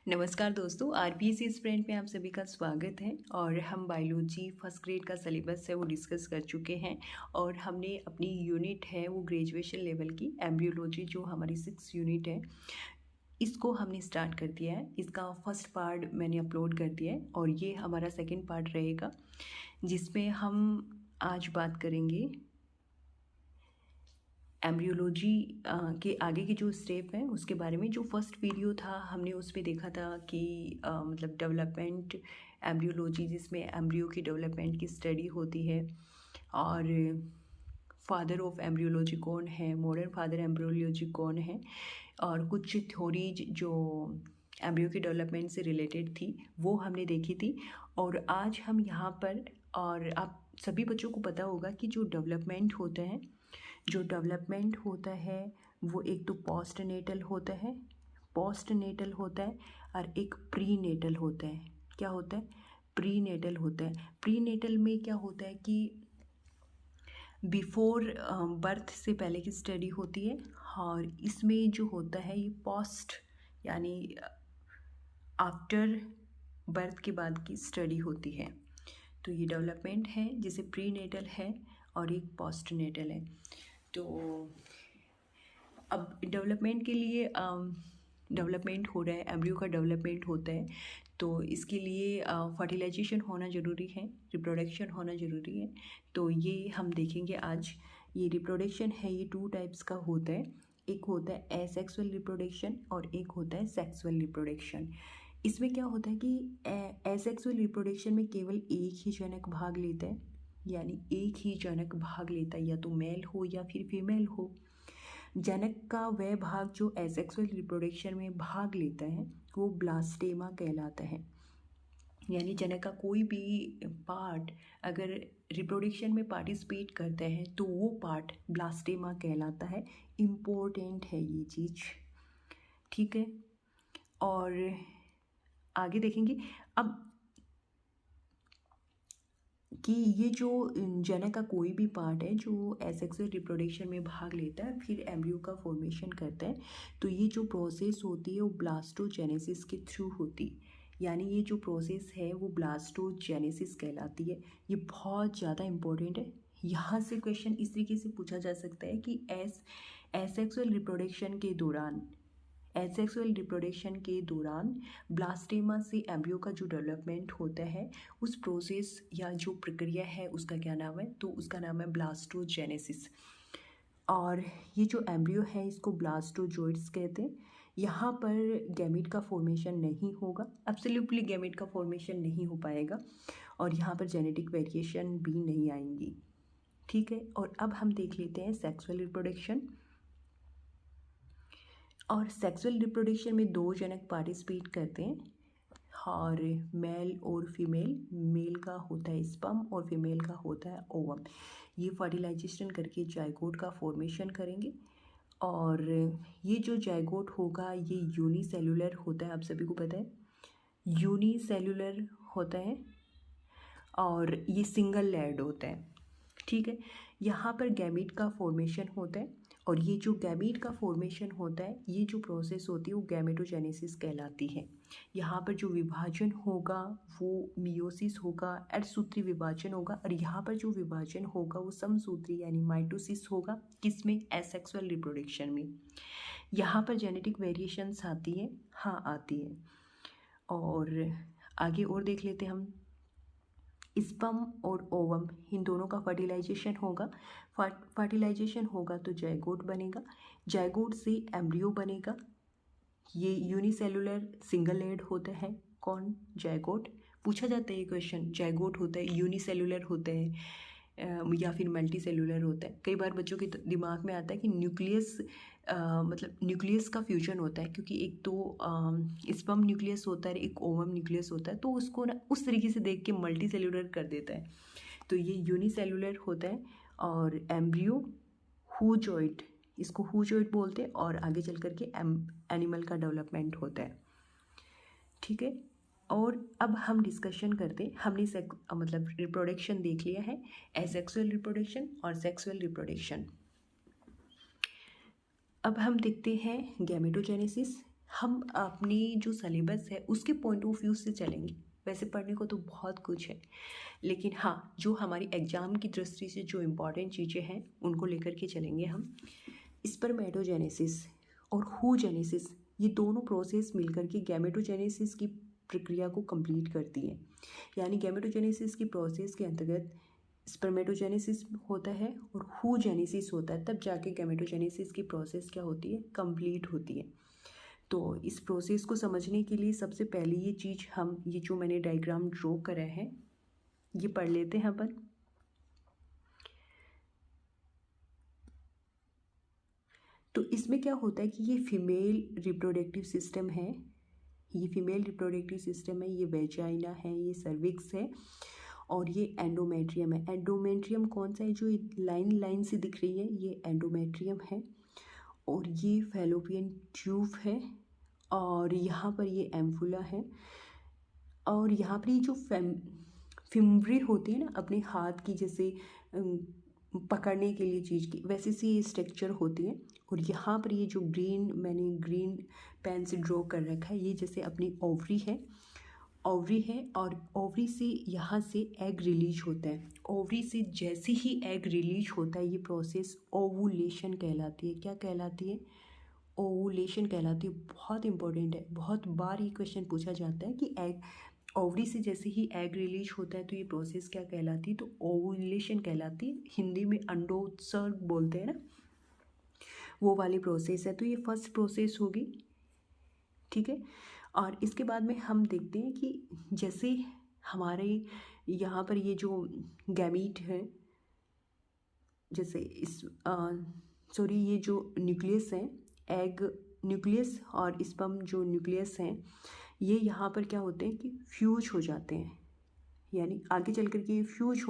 नमस्कार दोस्तों, RBSC student में आप सभी का स्वागत है। और हम बायोलॉजी फर्स्ट ग्रेड का सिलेबस है वो डिस्कस कर चुके हैं। और हमने अपनी यूनिट है वो ग्रेजुएशन लेवल की एम्ब्रियोलॉजी जो हमारी 6 यूनिट है, इसको हमने स्टार्ट कर दिया है। इसका फर्स्ट पार्ट मैंने अपलोड कर दिया है और ये हमारा सेकेंड पार्ट रहेगा, जिसमें हम आज बात करेंगे एम्ब्रियोलॉजी के आगे के जो स्टेप हैं उसके बारे में। जो फर्स्ट वीडियो था हमने उसमें देखा था कि मतलब डेवलपमेंट एम्ब्रियोलॉजी, जिसमें एम्ब्रियो की डेवलपमेंट की स्टडी होती है और फादर ऑफ एम्ब्रियोलॉजी कौन है, मॉडर्न फादर एम्ब्रियोलॉजी कौन है, और कुछ थ्योरीज जो एम्ब्रियो की डेवलपमेंट से रिलेटेड थी वो हमने देखी थी। और आज हम यहाँ पर, और आप सभी बच्चों को पता होगा कि जो डेवलपमेंट होता है वो एक तो पोस्ट नेटल होता है और एक प्री नेटल होता है। क्या होता है? प्री नेटल होता है। प्री नेटल में क्या होता है कि बिफोर बर्थ से पहले की स्टडी होती है, और इसमें जो होता है ये पोस्ट यानी आफ्टर बर्थ के बाद की स्टडी होती है। तो ये डेवलपमेंट है जिसे प्री नेटल है और एक पोस्ट नेटल है। तो अब डेवलपमेंट के लिए डेवलपमेंट हो रहा है, एम्ब्रियो का डेवलपमेंट होता है, तो इसके लिए फर्टिलाइजेशन होना ज़रूरी है, रिप्रोडक्शन होना ज़रूरी है। तो ये हम देखेंगे आज। ये रिप्रोडक्शन है, ये 2 टाइप्स का होता है। एक होता है एसेक्सुअल रिप्रोडक्शन और एक होता है सेक्सुअल रिप्रोडक्शन। इसमें क्या होता है कि एसेक्सुअल रिप्रोडक्शन में केवल एक ही जनक भाग लेता है, यानी एक ही जनक भाग लेता है, या तो मेल हो या फिर फीमेल हो। जनक का वह भाग जो एसेक्सुअल रिप्रोडक्शन में भाग लेता है वो ब्लास्टेमा कहलाता है। यानी जनक का कोई भी पार्ट अगर रिप्रोडक्शन में पार्टिसिपेट करता है तो वो पार्ट ब्लास्टेमा कहलाता है। इम्पोर्टेंट है ये चीज़, ठीक है। और आगे देखेंगे अब कि ये जो जनक का कोई भी पार्ट है जो एसेक्सुअल रिप्रोडक्शन में भाग लेता है फिर एम्ब्रियो का फॉर्मेशन करता है, तो ये जो प्रोसेस होती है वो ब्लास्टोजेनेसिस के थ्रू होती है। यानी ये जो प्रोसेस है वो ब्लास्टोजेनेसिस कहलाती है। ये बहुत ज़्यादा इम्पोर्टेंट है। यहाँ से क्वेश्चन इस तरीके से पूछा जा सकता है कि एसेक्सुअल रिप्रोडक्शन के दौरान ब्लास्टेमा से एम्ब्रियो का जो डेवलपमेंट होता है उस प्रोसेस या जो प्रक्रिया है उसका क्या नाम है? तो उसका नाम है ब्लास्टोजेनेसिस। और ये जो एम्ब्रियो है इसको ब्लास्टोजोइड्स कहते हैं। यहाँ पर गैमेट का फॉर्मेशन नहीं होगा, एब्सोल्युटली गैमेट का फॉर्मेशन नहीं हो पाएगा, और यहाँ पर जेनेटिक वेरिएशन भी नहीं आएंगी, ठीक है। और अब हम देख लेते हैं सेक्सुअल रिप्रोडक्शन। और सेक्सुअल रिप्रोडक्शन में 2 जनक पार्टिसिपेट करते हैं, और मेल और फीमेल। मेल का होता है स्पर्म और फीमेल का होता है ओवम। ये फर्टिलाइजेशन करके जाइगोट का फॉर्मेशन करेंगे। और ये जो जाइगोट होगा ये यूनिसेलुलर होता है, आप सभी को पता है यूनिसेलुलर होता है, और ये सिंगल लेयर्ड होता है, ठीक है। यहाँ पर गैमीट का फॉर्मेशन होता है, और ये जो गैमीट का फॉर्मेशन होता है ये जो प्रोसेस होती है वो गैमेटोजेनेसिस कहलाती है। यहाँ पर जो विभाजन होगा वो मियोसिस होगा, अर्धसूत्री विभाजन होगा, और यहाँ पर जो विभाजन होगा वो समसूत्री यानी माइटोसिस होगा। किसमें? एसेक्सुअल रिप्रोडक्शन में। यहाँ पर जेनेटिक वेरिएशंस आती है, हाँ आती है। और आगे और देख लेते हैं हम। स्पर्म और ओवम इन दोनों का फर्टिलाइजेशन होगा तो जाइगोट बनेगा, जाइगोट से एम्ब्रियो बनेगा। ये यूनिसेलुलर सिंगल लेयर्ड होता है। कौन? जाइगोट। पूछा जाता है ये क्वेश्चन, जाइगोट होता है, यूनिसेलुलर होता है या फिर मल्टी सेलुलर होता है। कई बार बच्चों के दिमाग में आता है कि न्यूक्लियस मतलब न्यूक्लियस का फ्यूजन होता है, क्योंकि एक तो स्पर्म न्यूक्लियस होता है, एक ओवम न्यूक्लियस होता है, तो उसको ना उस तरीके से देख के मल्टी सेलुलर कर देता है। तो ये यूनिसेलुलर होता है। और एम्ब्रियो हूजॉइड, इसको हूजॉइड बोलते हैं, और आगे चल करके एनिमल का डेवलपमेंट होता है, ठीक है। और अब हम डिस्कशन करते हैं। हमने मतलब रिप्रोडक्शन देख लिया है, एसेक्सुअल रिप्रोडक्शन और सेक्सुअल रिप्रोडक्शन। अब हम देखते हैं गैमेटोजेनेसिस। हम अपनी जो सिलेबस है उसके पॉइंट ऑफ व्यू से चलेंगे। वैसे पढ़ने को तो बहुत कुछ है, लेकिन हाँ, जो हमारी एग्ज़ाम की दृष्टि से जो इम्पोर्टेंट चीज़ें हैं उनको लेकर के चलेंगे हम। स्पर्मेटोजेनेसिस और हूजेनेसिस, ये दोनों प्रोसेस मिलकर के गैमेटोजेनेसिस की प्रक्रिया को कंप्लीट करती है। यानी गैमेटोजेनेसिस की प्रोसेस के अंतर्गत स्पर्मेटोजेनेसिस होता है और हूजेनेसिस होता है, तब जाके गैमेटोजेनेसिस की प्रोसेस क्या होती है, कंप्लीट होती है। तो इस प्रोसेस को समझने के लिए सबसे पहले ये चीज़ हम, ये जो मैंने डायग्राम ड्रॉ करा है ये पढ़ लेते हैं अपन। तो इसमें क्या होता है कि ये फीमेल रिप्रोडक्टिव सिस्टम है, ये फीमेल रिप्रोडक्टिव सिस्टम है, ये वेजाइना है, ये सर्विक्स है और ये एंडोमेट्रियम है। एंडोमेट्रियम कौन सा है, जो लाइन लाइन से दिख रही है, ये एंडोमेट्रियम है। और ये फैलोपियन ट्यूब है और यहाँ पर ये एम्फुला है। और यहाँ पर ये जो फिम्ब्री होती है ना, अपने हाथ की जैसे पकड़ने के लिए चीज़ की, वैसे सी ये स्ट्रक्चर होती है। और यहाँ पर ये जो मैंने ग्रीन पेन से ड्रॉ कर रखा है, ये जैसे अपनी ओवरी है, ओवरी है और ओवरी से यहाँ से एग रिलीज होता है। ओवरी से जैसे ही एग रिलीज होता है, ये प्रोसेस ओवुलेशन कहलाती है। क्या कहलाती है, ओवुलेशन कहलाती है। बहुत इंपॉर्टेंट है, बहुत बार ये क्वेश्चन पूछा जाता है कि एग, ओवरी से जैसे ही एग रिलीज होता है तो ये प्रोसेस क्या कहलाती है, तो ओवुलेशन कहलाती है। हिंदी में अंडोत्सर्ग बोलते हैं ना, वो वाली प्रोसेस है। तो ये फर्स्ट प्रोसेस होगी, ठीक है। और इसके बाद में हम देखते हैं कि जैसे हमारे यहाँ पर ये जो गैमीट है, जैसे इस सॉरी ये जो न्यूक्लियस है, एग न्यूक्लियस और स्पर्म जो न्यूक्लियस हैं, ये यहाँ पर क्या होते हैं कि फ्यूज हो जाते हैं। यानी आगे चल कर के ये फ्यूज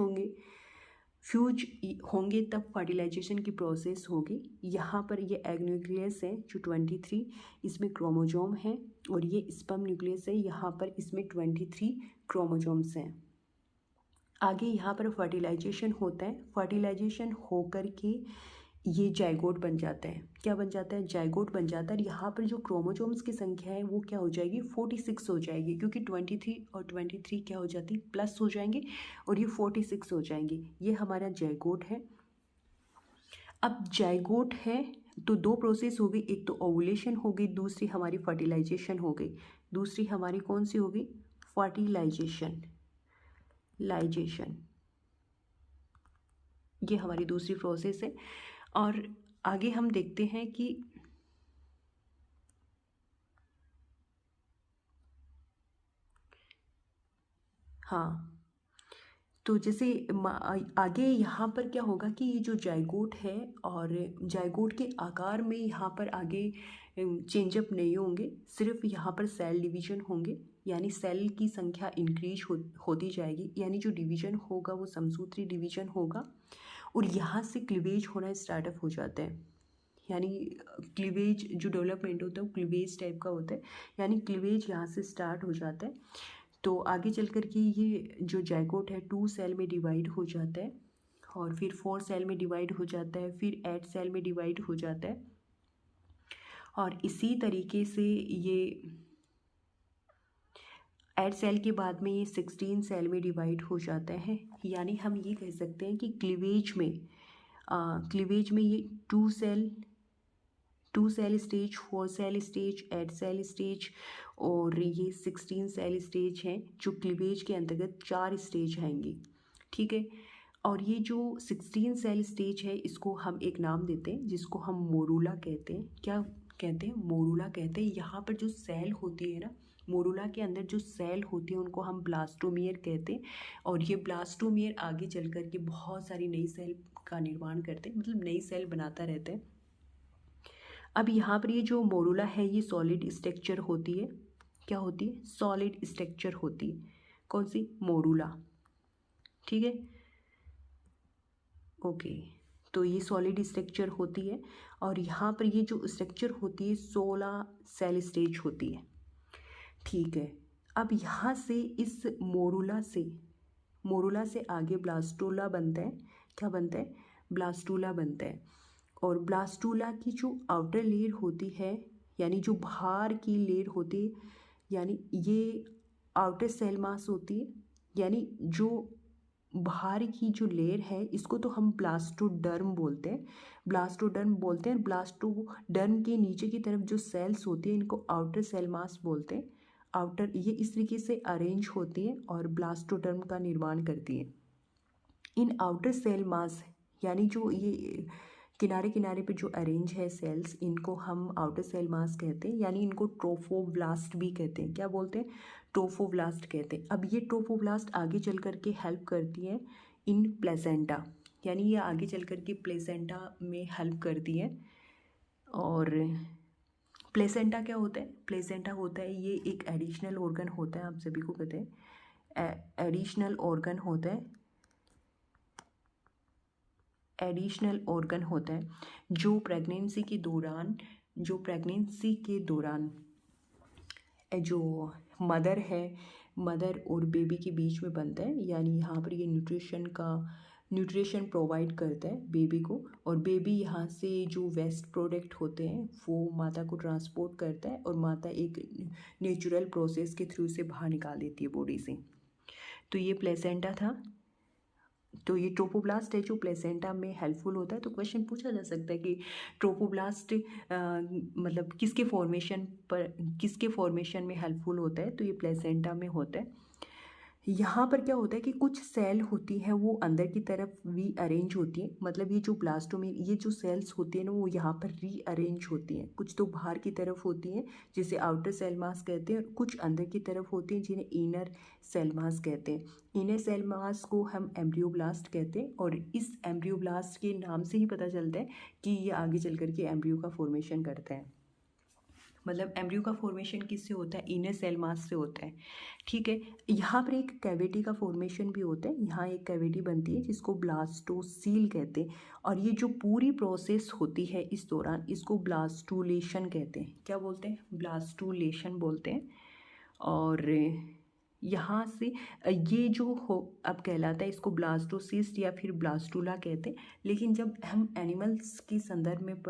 होंगे तब फर्टिलाइजेशन की प्रोसेस होगी। यहाँ पर ये एग न्यूक्लियस है जो 23, इसमें क्रोमोजोम है और ये स्पर्म न्यूक्लियस है, यहाँ पर इसमें 23 क्रोमोजोम्स हैं। आगे यहाँ पर फर्टिलाइजेशन होता है, फर्टिलाइजेशन होकर के ये जाइगोट बन जाता है। क्या बन जाता है, जाइगोट बन जाता है। यहाँ पर जो क्रोमोजोम्स की संख्या है वो क्या हो जाएगी, 46 हो जाएगी, क्योंकि 23 और 23 क्या हो जाती, प्लस हो जाएंगे और ये 46 हो जाएंगे। ये हमारा जाइगोट है। अब जाइगोट है तो दो प्रोसेस हो गई, एक तो ओवुलेशन हो गई, दूसरी हमारी फर्टिलाइजेशन हो गई। दूसरी हमारी कौन सी होगी, फर्टिलाइजेशन, ये हमारी दूसरी प्रोसेस है। और आगे हम देखते हैं कि हाँ, तो जैसे आगे यहाँ पर क्या होगा कि ये जो जाइगोट है और जाइगोट के आकार में यहाँ पर आगे चेंजअप नहीं होंगे, सिर्फ यहाँ पर सेल डिवीजन होंगे। यानी सेल की संख्या इंक्रीज होती जाएगी, यानी जो डिवीजन होगा वो समसूत्री डिवीजन होगा और यहाँ से क्लीवेज होना स्टार्टअप हो जाता है। यानी क्लीवेज जो डेवलपमेंट होता है वो क्लीवेज टाइप का होता है, यानी क्लीवेज यहाँ से स्टार्ट हो जाता है। तो आगे चल कर के ये जो जाइगोट है 2 सेल में डिवाइड हो जाता है और फिर 4 सेल में डिवाइड हो जाता है, फिर 8 सेल में डिवाइड हो जाता है और इसी तरीके से ये 8 सेल के बाद में ये 16 सेल में डिवाइड हो जाता है। यानी हम ये कह सकते हैं कि क्लीवेज में ये 2 cell stage, 4 cell stage, 8 cell stage और ये 16 सेल स्टेज हैं, जो क्लीवेज के अंतर्गत 4 स्टेज आएंगे, ठीक है। और ये जो 16 सेल स्टेज है इसको हम एक नाम देते हैं जिसको हम मोरूला कहते हैं। क्या कहते हैं, मोरूला कहते हैं। यहाँ पर जो सेल होती है ना, मोरूला के अंदर जो सेल होती है उनको हम ब्लास्टोमियर कहते हैं और ये ब्लास्टोमियर आगे चल कर के बहुत सारी नई सेल का निर्माण करते हैं, मतलब नई सेल बनाता रहता है। अब यहाँ पर ये जो मोरूला है ये सॉलिड स्ट्रक्चर होती है। क्या होती है, सॉलिड स्ट्रक्चर होती है। कौन सी, मोरूला, ठीक है, ओके। तो ये सॉलिड स्ट्रक्चर होती है और यहाँ पर ये जो स्ट्रक्चर होती है 16 सेल स्टेज होती है, ठीक है। अब यहाँ से इस मोरूला से आगे ब्लास्टूला बनता है। क्या बनता है, ब्लास्टूला बनता है। और ब्लास्टूला की जो आउटर लेयर होती है यानी जो बाहर की लेयर होती है, यानी ये आउटर सेल मास होती है, यानी जो बाहर की जो लेयर है इसको तो हम ब्लास्टोडर्म बोलते हैं, ब्लास्टोडर्म बोलते हैं। ब्लास्टोडर्म के नीचे की तरफ जो सेल्स होती हैं इनको आउटर सेल मास बोलते हैं। आउटर ये इस तरीके से अरेंज होती हैं और ब्लास्टोडर्म का निर्माण करती हैं। इन आउटर सेल मास यानी जो ये किनारे किनारे पे जो अरेंज है सेल्स, इनको हम आउटर सेल मास कहते हैं, यानी इनको ट्रोफोब्लास्ट भी कहते हैं। क्या बोलते हैं? ट्रोफोब्लास्ट कहते हैं। अब ये ट्रोफोब्लास्ट आगे चल कर के हेल्प करती है इन प्लेसेंटा, यानी ये आगे चल कर के प्लेसेंटा में हेल्प करती है। और प्लेसेंटा क्या होता है? प्लेसेंटा होता है ये एक एडिशनल ऑर्गन होता है, आप सभी को पता है एडिशनल ऑर्गन होता है, एडिशनल ऑर्गन होता है जो प्रेगनेंसी के दौरान जो मदर है, मदर और बेबी के बीच में बनता है। यानी यहाँ पर ये न्यूट्रिशन प्रोवाइड करता है बेबी को, और बेबी यहाँ से जो वेस्ट प्रोडक्ट होते हैं वो माता को ट्रांसपोर्ट करता है, और माता एक नेचुरल प्रोसेस के थ्रू से बाहर निकाल देती है बॉडी से। तो ये प्लेसेंटा था। तो ये ट्रोफोब्लास्ट है जो प्लेसेंटा में हेल्पफुल होता है। तो क्वेश्चन पूछा जा सकता है कि ट्रोफोब्लास्ट मतलब किसके फॉर्मेशन में हेल्पफुल होता है? तो ये प्लेसेंटा में होता है। यहाँ पर क्या होता है कि कुछ सेल होती हैं वो अंदर की तरफ रीअरेंज होती हैं, मतलब ये जो ब्लास्टोमी ये जो सेल्स होती हैं ना वो यहाँ पर रीअरेंज होती हैं। कुछ तो बाहर की तरफ होती हैं जिसे आउटर सेल मास कहते हैं, और कुछ अंदर की तरफ होती हैं जिन्हें इनर सेल मास कहते हैं। इनर सेल मास को हम एम्ब्रियोब्लास्ट कहते हैं, और इस एम्ब्रियोब्लास्ट के नाम से ही पता चलता है कि ये आगे चल कर के एम्ब्रियो का फॉर्मेशन करता है। मतलब एम्ब्रियो का फॉर्मेशन किससे होता है? इनर सेल मास से होता है। ठीक है, यहाँ पर एक कैविटी का फॉर्मेशन भी होता है। यहाँ एक कैविटी बनती है जिसको ब्लास्टोसील कहते हैं, और ये जो पूरी प्रोसेस होती है इस दौरान इसको ब्लास्टुलेशन कहते हैं। क्या बोलते हैं? ब्लास्टुलेशन बोलते हैं। और यहाँ से ये जो हो अब कहलाता है इसको ब्लास्टोसिस्ट या फिर ब्लास्टुला कहते हैं। लेकिन जब हम एनिमल्स के संदर्भ में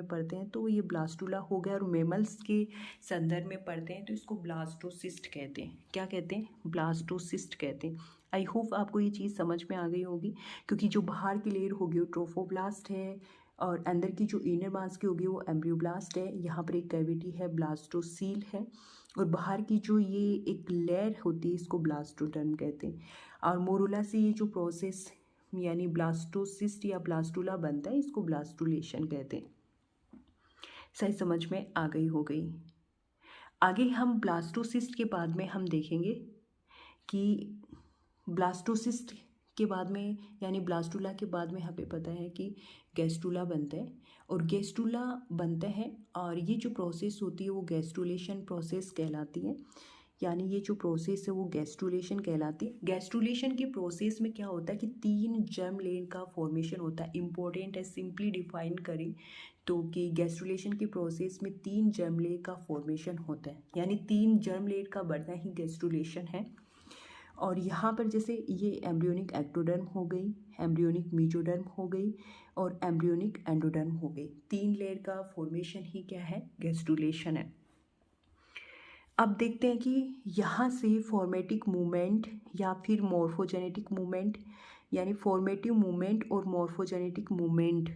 पढ़ते हैं तो ये ब्लास्टुला हो गया, और मेमल्स के संदर्भ में पढ़ते हैं तो इसको ब्लास्टोसिस्ट कहते हैं। क्या कहते हैं? ब्लास्टोसिस्ट कहते हैं। आई होप आपको ये चीज़ समझ में आ गई होगी, क्योंकि जो बाहर की लेयर होगी वो ट्रोफोब्लास्ट है, और अंदर की जो इनर मास की होगी वो एम्ब्रियोब्लास्ट है। यहाँ पर एक कैविटी है, ब्लास्टोसील है, और बाहर की जो ये एक लेयर होती है इसको ब्लास्टोडर्म कहते हैं। और मोरुला से ये जो प्रोसेस यानी ब्लास्टोसिस्ट या ब्लास्टुला बनता है इसको ब्लास्टुलेशन कहते हैं। सही समझ में आ गई हो गई। आगे हम ब्लास्टोसिस्ट के बाद में हम देखेंगे कि ब्लास्टोसिस्ट के बाद में यानी ब्लास्टुला के बाद में हमें पता है कि गैस्ट्रुला बनता है, और गैस्ट्रुला बनता है, और ये जो प्रोसेस होती है वो गैस्ट्रुलेशन प्रोसेस कहलाती है। यानी ये जो प्रोसेस है वो गैस्ट्रुलेशन कहलाती है। गैस्ट्रुलेशन के प्रोसेस में क्या होता है कि 3 जर्म लेयर का फॉर्मेशन होता है। इंपॉर्टेंट है, सिंपली डिफाइन करें तो कि गैस्ट्रुलेशन के प्रोसेस में 3 जर्म लेयर का फॉर्मेशन होता है, यानी 3 जर्म लेयर का बढ़ना ही गैस्ट्रुलेशन है। और यहाँ पर जैसे ये एम्ब्रियोनिक एक्टोडर्म हो गई, एम्ब्रियोनिक मीजोडर्म हो गई, और एम्ब्रियोनिक एंडोडर्म हो गई। 3 लेयर का फॉर्मेशन ही क्या है? गैस्ट्रुलेशन है। अब देखते हैं कि यहाँ से फॉर्मेटिक मूवमेंट या फिर मॉर्फोजेनेटिक मूवमेंट, यानी फॉर्मेटिव मूवमेंट और मॉर्फोजेनेटिक मूवमेंट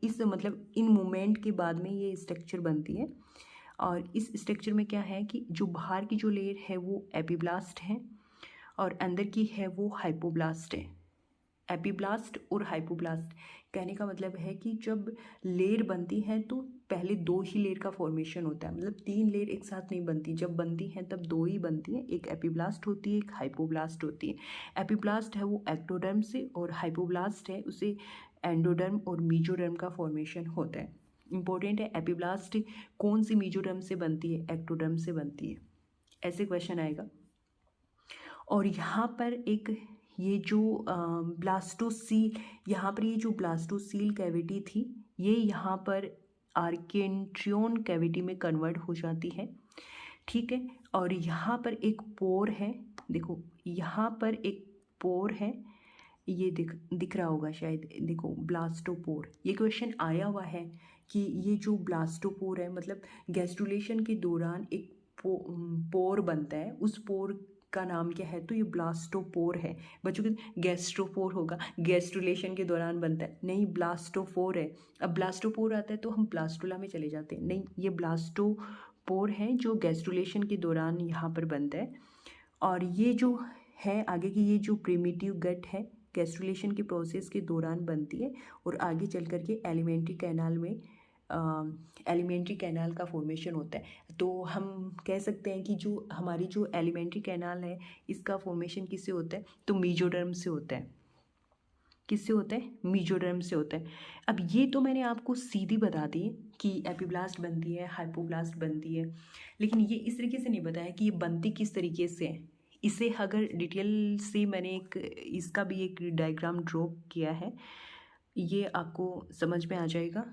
इस मतलब इन मूवमेंट के बाद में ये स्ट्रक्चर बनती है। और इस स्ट्रक्चर में क्या है कि जो बाहर की जो लेयर है वो एपिब्लास्ट है, और अंदर की है वो हाइपोब्लास्ट है। एपिब्लास्ट और हाइपोब्लास्ट कहने का मतलब है कि जब लेयर बनती है तो पहले 2 ही लेयर का फॉर्मेशन होता है, मतलब 3 लेयर एक साथ नहीं बनती। जब बनती हैं तब 2 ही बनती हैं, एक एपिब्लास्ट होती है, एक हाइपोब्लास्ट होती है। एपिब्लास्ट है वो एक्टोडर्म से, और हाइपोब्लास्ट है उसे एंडोडर्म और मीजोडर्म का फॉर्मेशन होता है। इंपॉर्टेंट है, एपिब्लास्ट कौन सी मीजोडर्म से बनती है? एक्टोडर्म से बनती है। ऐसे क्वेश्चन आएगा। और यहाँ पर एक ये जो ब्लास्टोसील, यहाँ पर ये जो ब्लास्टोसील कैविटी थी ये यहाँ पर आर्केंट्रियन कैविटी में कन्वर्ट हो जाती है। ठीक है, और यहाँ पर एक पोर है, देखो यहाँ पर एक पोर है, ये दिख रहा होगा शायद, देखो ब्लास्टोपोर। ये क्वेश्चन आया हुआ है कि ये जो ब्लास्टोपोर है मतलब गैस्ट्रुलेशन के दौरान एक पोर बनता है, उस पोर का नाम क्या है, तो ये ब्लास्टोपोर है। बच्चों के गैस्ट्रोपोर होगा, गैस्ट्रुलेशन के दौरान बनता है, नहीं ब्लास्टोपोर है। अब ब्लास्टोपोर आता है तो हम ब्लास्टुला में चले जाते हैं, नहीं ये ब्लास्टोपोर है जो गैस्ट्रुलेशन के दौरान यहाँ पर बनता है। और ये जो है आगे की, ये जो प्रिमिटिव गट है गैस्ट्रुलेशन के प्रोसेस के दौरान बनती है और आगे चल कर के एलिमेंट्री कैनाल में एलिमेंट्री कैनाल का फॉर्मेशन होता है। तो हम कह सकते हैं कि जो हमारी जो एलिमेंट्री कैनाल है इसका फॉर्मेशन किससे होता है, तो मीजोडर्म से होता है। किससे होता है, मीजोडर्म से होता है। अब ये तो मैंने आपको सीधी बता दी कि एपिब्लास्ट बनती है, हाइपोब्लास्ट बनती है, लेकिन ये इस तरीके से नहीं बताया कि ये बनती किस तरीके से है। इसे अगर डिटेल से मैंने इसका भी एक डायग्राम ड्रॉ किया है, ये आपको समझ में आ जाएगा।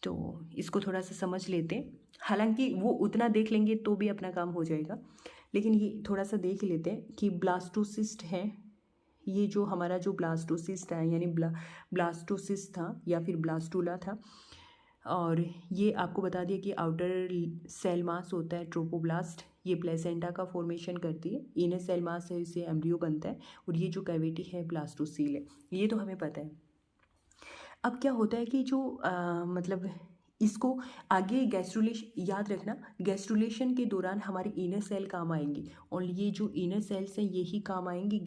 तो इसको थोड़ा सा समझ लेते हैं, हालांकि वो उतना देख लेंगे तो भी अपना काम हो जाएगा, लेकिन ये थोड़ा सा देख लेते हैं कि ब्लास्टोसिस्ट है। ये जो हमारा जो ब्लास्टोसिस्ट है यानी ब्लास्टोसिस्ट था या फिर ब्लास्टुला था, और ये आपको बता दिया कि आउटर सेल मास होता है ट्रोपोब्लास्ट, ये प्लेसेंटा का फॉर्मेशन करती है, इनर सेल मास है, इससे एम्ब्रियो बनता है, और ये जो कैविटी है ब्लास्टोसील है, ये तो हमें पता है। अब क्या होता है कि जो मतलब इसको आगे गैस्ट्रुलेशन, याद रखना गैस्ट्रुलेशन के दौरान हमारी इनर सेल काम आएंगी, और ये जो इनर सेल्स हैं यही काम आएंगी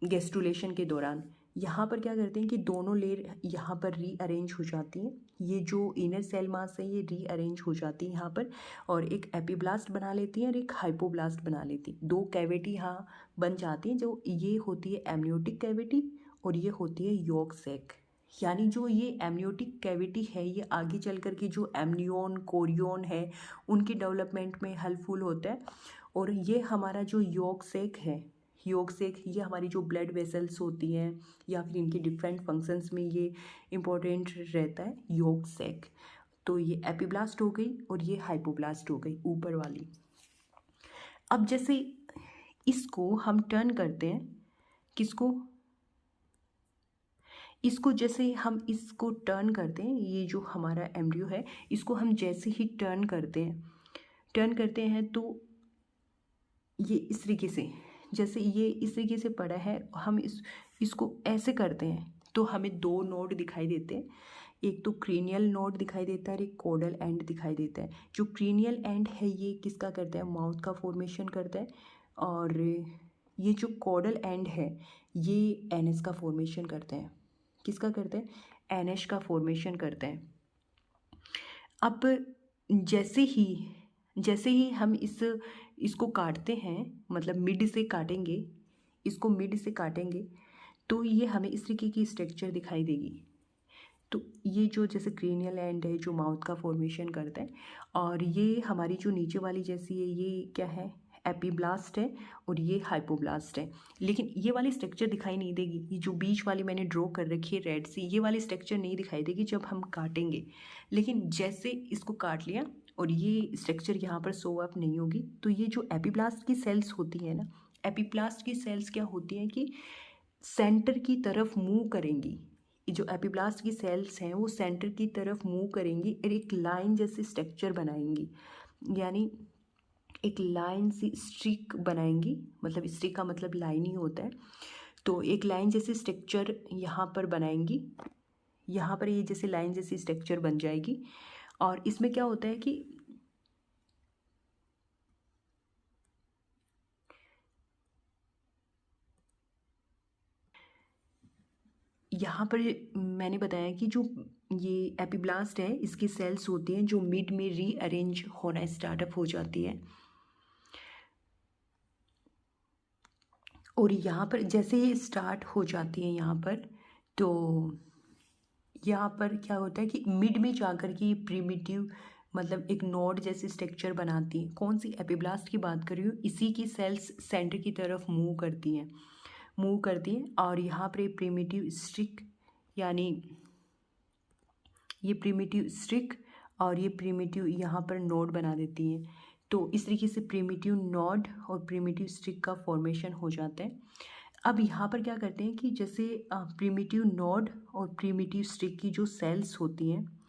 गैस्ट्रुलेशन के दौरान। यहाँ पर क्या करते हैं कि दोनों लेयर यहाँ पर रीअरेंज हो जाती हैं, ये जो इनर सेल मास है ये रीअरेंज हो जाती है यहाँ पर, और एक एपिब्लास्ट बना लेती हैं और एक हाइपोब्लास्ट बना लेती है। दो कैविटी यहाँ बन जाती हैं, जो ये होती है एमनियोटिक कैविटी और ये होती है यॉर्क सैक। यानी जो ये एमनियोटिक कैविटी है ये आगे चल कर के जो एमनियोन कोरियोन है उनके डेवलपमेंट में हेल्पफुल होता है। और ये हमारा जो यॉर्क सैक है, यॉर्क सैक ये हमारी जो ब्लड वेसल्स होती हैं या फिर इनके डिफरेंट फंक्शंस में ये इम्पोर्टेंट रहता है यॉर्क सैक। तो ये एपिब्लास्ट हो गई और ये हाइपोब्लास्ट हो गई ऊपर वाली। अब जैसे इसको हम टर्न करते हैं, किसको, इसको जैसे हम इसको टर्न करते हैं, ये जो हमारा एम्ब्रियो है इसको हम जैसे ही टर्न करते हैं तो ये इस तरीके से, जैसे ये इस तरीके से पड़ा है, हम इसको ऐसे करते हैं तो हमें दो नोड दिखाई देते हैं, एक तो क्रीनियल नोड दिखाई देता है और एक कोडल एंड दिखाई देता है। जो क्रीनियल एंड है ये किसका करता है, माउथ का फॉर्मेशन करता है, और ये जो कोडल एंड है ये एनएस का फॉर्मेशन करते हैं। किसका करते हैं, एनएच का फॉर्मेशन करते हैं। अब जैसे ही हम इसको काटते हैं, मतलब मिड से काटेंगे, इसको मिड से काटेंगे तो ये हमें इस तरीके की स्ट्रक्चर दिखाई देगी। तो ये जो जैसे क्रेनियल एंड है जो माउथ का फॉर्मेशन करता है, और ये हमारी जो नीचे वाली जैसी है ये क्या है, एपिब्लास्ट है, और ये हाइपोब्लास्ट है। लेकिन ये वाली स्ट्रक्चर दिखाई नहीं देगी, ये जो बीच वाली मैंने ड्रॉ कर रखी है रेड सी, ये वाली स्ट्रक्चर नहीं दिखाई देगी जब हम काटेंगे। लेकिन जैसे इसको काट लिया और ये स्ट्रक्चर यहाँ पर शो अप नहीं होगी, तो ये जो एपिब्लास्ट की सेल्स होती है ना, एपिब्लास्ट की सेल्स क्या होती हैं कि सेंटर की तरफ मूव करेंगी। जो एपिब्लास्ट की सेल्स हैं वो सेंटर की तरफ मूव करेंगी और एक लाइन जैसी स्ट्रक्चर बनाएंगी, यानी एक लाइन सी स्ट्रिक बनाएंगी, मतलब स्ट्रिक का मतलब लाइन ही होता है। तो एक लाइन जैसी स्ट्रक्चर यहाँ पर बनाएंगी, यहाँ पर ये जैसे लाइन जैसी स्ट्रक्चर बन जाएगी। और इसमें क्या होता है कि यहाँ पर मैंने बताया कि जो ये एपिब्लास्ट है इसकी सेल्स होती हैं जो मिड में रीअरेंज होना स्टार्टअप हो जाती है, और यहाँ पर जैसे ये स्टार्ट हो जाती है यहाँ पर, तो यहाँ पर क्या होता है कि मिड में जाकर के ये प्रिमिटिव मतलब एक नोड जैसी स्ट्रक्चर बनाती है। कौन सी, एपिब्लास्ट की बात कर रही हूँ, इसी की सेल्स सेंटर की तरफ मूव करती हैं और यहाँ पर प्रिमिटिव स्ट्रिक, यानी ये प्रिमिटिव स्ट्रिक और ये प्रिमिटिव यहाँ पर नोड बना देती हैं। तो इस तरीके से प्रिमिटिव नॉड और प्रिमिटिव स्ट्रिक का फॉर्मेशन हो जाता है। अब यहाँ पर क्या करते हैं कि जैसे प्रिमिटिव नॉड और प्रिमिटिव स्ट्रिक की जो सेल्स होती हैं,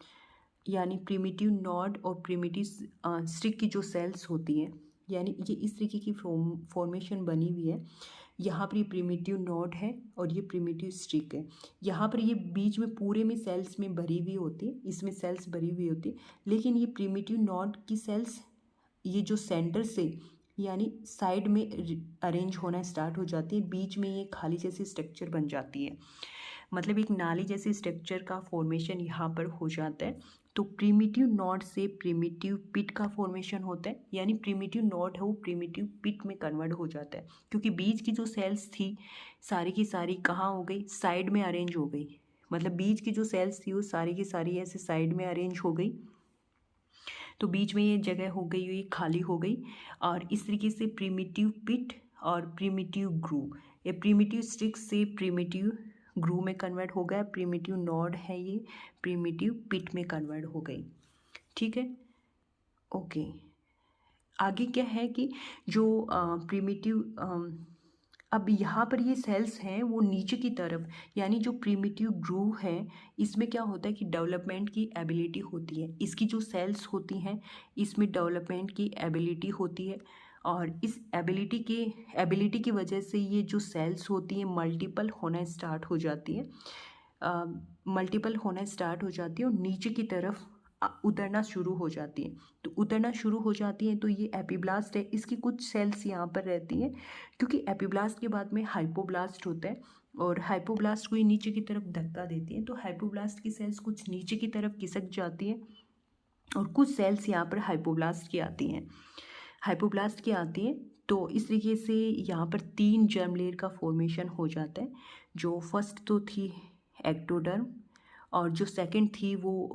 यानी प्रिमिटिव नॉड और प्रिमिटिव स्ट्रिक की जो सेल्स होती हैं, यानी ये इस तरीके की फॉर्मेशन बनी हुई है। यहाँ पर ये प्रिमिटिव नॉड है और ये प्रिमिटिव स्ट्रिक है। यहाँ पर ये बीच में पूरे में सेल्स में भरी हुई होती है, इसमें सेल्स भरी हुई होती है, लेकिन ये प्रिमिटिव नॉड की सेल्स ये जो सेंटर से यानी साइड में अरेंज होना स्टार्ट हो जाती है, बीच में ये खाली जैसी स्ट्रक्चर बन जाती है, मतलब एक नाली जैसी स्ट्रक्चर का फॉर्मेशन यहाँ पर हो जाता है। तो प्रिमिटिव नॉड से प्रिमिटिव पिट का फॉर्मेशन होता है, यानी प्रिमिटिव नॉड है वो प्रिमिटिव पिट में कन्वर्ट हो जाता है, क्योंकि बीच की जो सेल्स थी सारी की सारी कहाँ हो गई, साइड में अरेंज हो गई। मतलब बीच की जो सेल्स थी वो सारी की सारी ऐसे साइड में अरेंज हो गई, तो बीच में ये जगह हो गई, ये खाली हो गई। और इस तरीके से प्रिमिटिव पिट और प्रिमिटिव ग्रूव, ये प्रिमिटिव स्ट्रिक से प्रिमिटिव ग्रूव में कन्वर्ट हो गया, प्रिमिटिव नॉड है ये प्रिमिटिव पिट में कन्वर्ट हो गई। ठीक है, ओके। आगे क्या है कि जो प्रिमिटिव अब यहाँ पर ये सेल्स हैं वो नीचे की तरफ, यानी जो प्रिमिटिव ग्रूव है इसमें क्या होता है कि डेवलपमेंट की एबिलिटी होती है, इसकी जो सेल्स होती हैं इसमें डेवलपमेंट की एबिलिटी होती है, और इस एबिलिटी की वजह से ये जो सेल्स होती हैं मल्टीपल होना स्टार्ट हो जाती है, मल्टीपल होना स्टार्ट हो जाती है और नीचे की तरफ उतरना शुरू हो जाती है। तो उतरना शुरू हो जाती हैं तो ये एपिब्लास्ट है, इसकी कुछ सेल्स यहाँ पर रहती हैं, क्योंकि एपिब्लास्ट के बाद में हाइपोब्लास्ट होता है और हाइपोब्लास्ट को ये नीचे की तरफ धक्का देती हैं, तो हाइपोब्लास्ट की सेल्स कुछ नीचे की तरफ खिसक जाती हैं और कुछ सेल्स यहाँ पर हाइपोब्लास्ट की आती हैं, हाइपोब्लास्ट की आती हैं। तो इस तरीके से यहाँ पर 3 जर्म लेयर का फॉर्मेशन हो जाता है। जो फर्स्ट तो थी एक्टोडर्म और जो सेकंड थी वो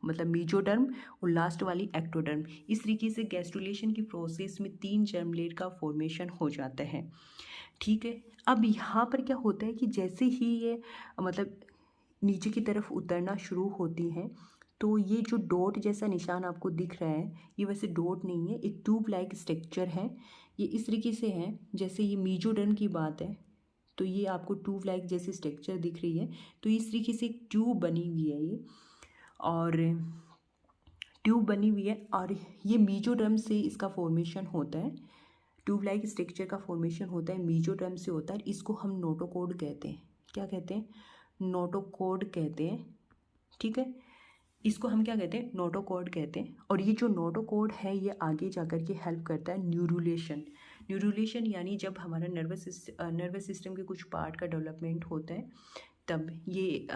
मतलब मीजोडर्म और लास्ट वाली एक्टोडर्म। इस तरीके से गैस्ट्रुलेशन की प्रोसेस में 3 जर्म लेयर का फॉर्मेशन हो जाता है। ठीक है, अब यहाँ पर क्या होता है कि जैसे ही ये मतलब नीचे की तरफ उतरना शुरू होती हैं तो ये जो डॉट जैसा निशान आपको दिख रहा है ये वैसे डॉट नहीं है, एक ट्यूब लाइक स्ट्रक्चर है। ये इस तरीके से है, जैसे ये मीजोडर्म की बात है तो ये आपको ट्यूब लाइक जैसी स्ट्रक्चर दिख रही है, तो इस तरीके से एक ट्यूब बनी हुई है ये, और ट्यूब बनी हुई है और ये मीजोडर्म से इसका फॉर्मेशन होता है, ट्यूब लाइक स्ट्रक्चर का फॉर्मेशन होता है मीजोडर्म से होता है। इसको हम नोटोकॉर्ड कहते हैं। क्या कहते हैं? नोटोकॉर्ड कहते हैं। ठीक है, इसको हम क्या कहते हैं? नोटोकॉर्ड कहते हैं। और ये जो नोटोकॉर्ड है ये आगे जाकर के हेल्प करता है न्यूरुलेशन यानी जब हमारा नर्वस सिस्टम के कुछ पार्ट का डेवलपमेंट होता है तब ये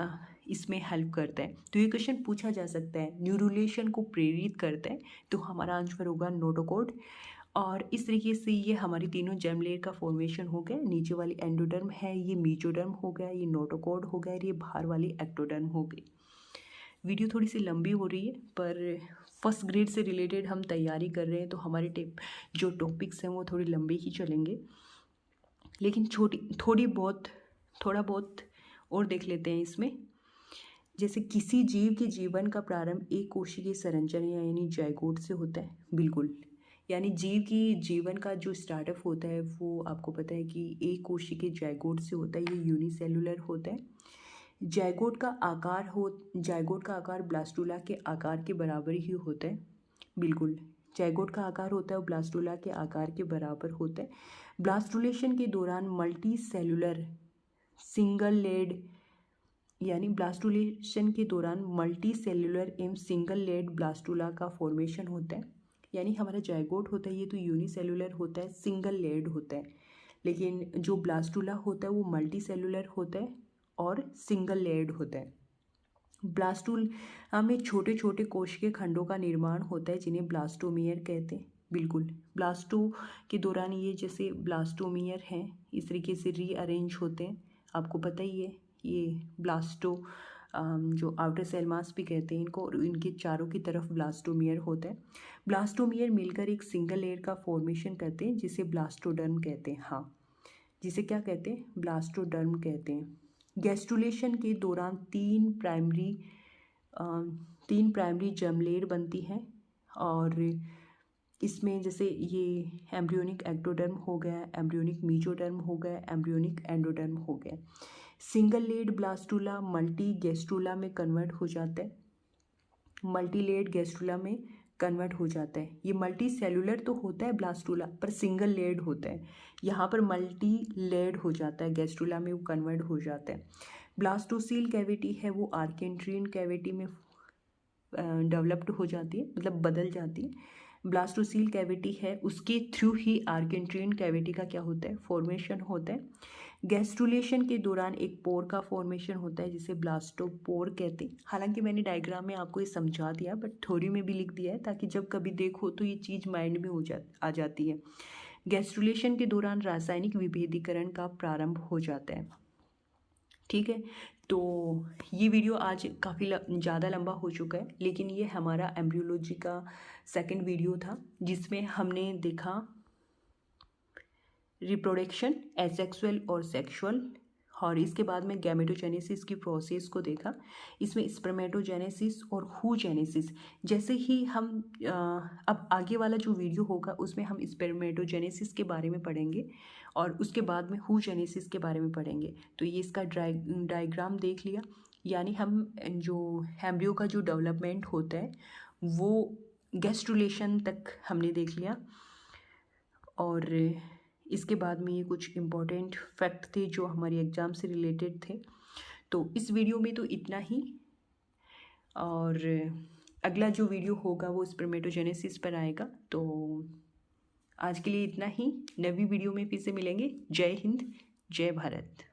इसमें हेल्प करता है। तो ये क्वेश्चन पूछा जा सकता है न्यूरुलेशन को प्रेरित करता है, तो हमारा आंसर होगा नोटोकॉर्ड। और इस तरीके से ये हमारी तीनों जर्म लेयर का फॉर्मेशन हो गया। नीचे वाली एंडोडर्म है, ये मीजोडर्म हो गया, ये नोटोकॉर्ड हो गया, ये बाहर वाली एक्टोडर्म हो गई। वीडियो थोड़ी सी लंबी हो रही है पर फर्स्ट ग्रेड से रिलेटेड हम तैयारी कर रहे हैं तो हमारे जो टॉपिक्स हैं वो थोड़ी लंबे ही चलेंगे, लेकिन थोड़ा बहुत और देख लेते हैं इसमें। जैसे किसी जीव के जीवन का प्रारंभ एक कोशिकीय संरचना यानी जाइगोट से होता है। बिल्कुल, यानी जीव की जीवन का जो स्टार्टअप होता है वो आपको पता है कि एक कोशिकीय जाइगोट से होता है, ये यूनिसेलुलर होता है। जाइगोट का आकार ब्लास्टुला के आकार के बराबर ही होता है। बिल्कुल, जाइगोट का आकार होता है वो ब्लास्टुला के आकार के बराबर होता है। ब्लास्टुलेशन के दौरान मल्टी सेलुलर सिंगल एवं सिंगल लेड ब्लास्टुला का फॉर्मेशन होता है। यानी हमारा जाइगोट होता है ये तो यूनिसेलुलर होता है, सिंगल लेड होता है, लेकिन जो ब्लास्टुला होता है वो मल्टी सेलुलर होता है और सिंगल लेयर्ड होता है। ब्लास्टुला में छोटे छोटे कोशिकीय खंडों का निर्माण होता है जिन्हें ब्लास्टोमियर कहते हैं। बिल्कुल, ब्लास्टो के दौरान ये जैसे ब्लास्टोमियर हैं इस तरीके से रीअरेंज होते हैं, आपको पता ही है। ये ब्लास्टो जो आउटर सेल मास भी कहते हैं इनको, और इनके चारों की तरफ ब्लास्टोमियर होता है। ब्लास्टोमियर मिलकर एक सिंगल लेयर का फॉर्मेशन करते हैं जिसे ब्लास्टोडर्म कहते हैं। हाँ, जिसे क्या कहते हैं? ब्लास्टोडर्म कहते हैं। गैस्ट्रुलेशन के दौरान तीन प्राइमरी जर्म लेयर बनती हैं और इसमें जैसे ये एम्ब्रियोनिक एक्टोडर्म हो गया, एम्ब्रियोनिक मीजोडर्म हो गया, एम्ब्रियोनिक एंडोडर्म हो गया। Single layered blastula multi gastrula में कन्वर्ट हो जाता है, मल्टी लेड गैस्ट्रुला में कन्वर्ट हो जाता है। ये मल्टी सेलुलर तो होता है ब्लास्टुला, पर सिंगल लेड होता है। यहाँ पर मल्टी लेड हो जाता है, गैस्ट्रुला में वो कन्वर्ट हो जाता है। ब्लास्टोसील कैविटी है वो आर्केंट्रियन कैविटी में डेवलप्ड हो जाती है, मतलब बदल जाती है। ब्लास्टोसील कैविटी है उसके थ्रू ही आर्केंट्रियन कैविटी का क्या होता है, फॉर्मेशन होता है। गैस्ट्रुलेशन के दौरान एक पोर का फॉर्मेशन होता है जिसे ब्लास्टोपोर कहते हैं। हालांकि मैंने डायग्राम में आपको ये समझा दिया, बट थ्योरी में भी लिख दिया है ताकि जब कभी देखो तो ये चीज़ माइंड में आ जाती है। गैस्ट्रुलेशन के दौरान रासायनिक विभेदीकरण का प्रारंभ हो जाता है। ठीक है, तो ये वीडियो आज काफ़ी ज़्यादा लंबा हो चुका है, लेकिन ये हमारा एम्ब्रियोलॉजी का सेकंड वीडियो था जिसमें हमने देखा रिप्रोडक्शन, एसेक्सुअल और सेक्सुअल, और इसके बाद में गैमेटोजेनेसिस की प्रोसेस को देखा। इसमें स्पर्मेटोजेनेसिस और हूजेनेसिस, जैसे ही हम अब आगे वाला जो वीडियो होगा उसमें हम स्पर्मेटोजेनेसिस के बारे में पढ़ेंगे और उसके बाद में हूजेनेसिस के बारे में पढ़ेंगे। तो ये इसका डायग्राम देख लिया, यानी हम जो एम्ब्रियो का जो डेवलपमेंट होता है वो गैस्ट्रुलेशन तक हमने देख लिया। और इसके बाद में ये कुछ इम्पोर्टेंट फैक्ट थे जो हमारे एग्ज़ाम से रिलेटेड थे। तो इस वीडियो में तो इतना ही, और अगला जो वीडियो होगा वो स्पर्मेटोजेनेसिस पर आएगा। तो आज के लिए इतना ही, नवी वीडियो में फिर से मिलेंगे। जय हिंद, जय भारत।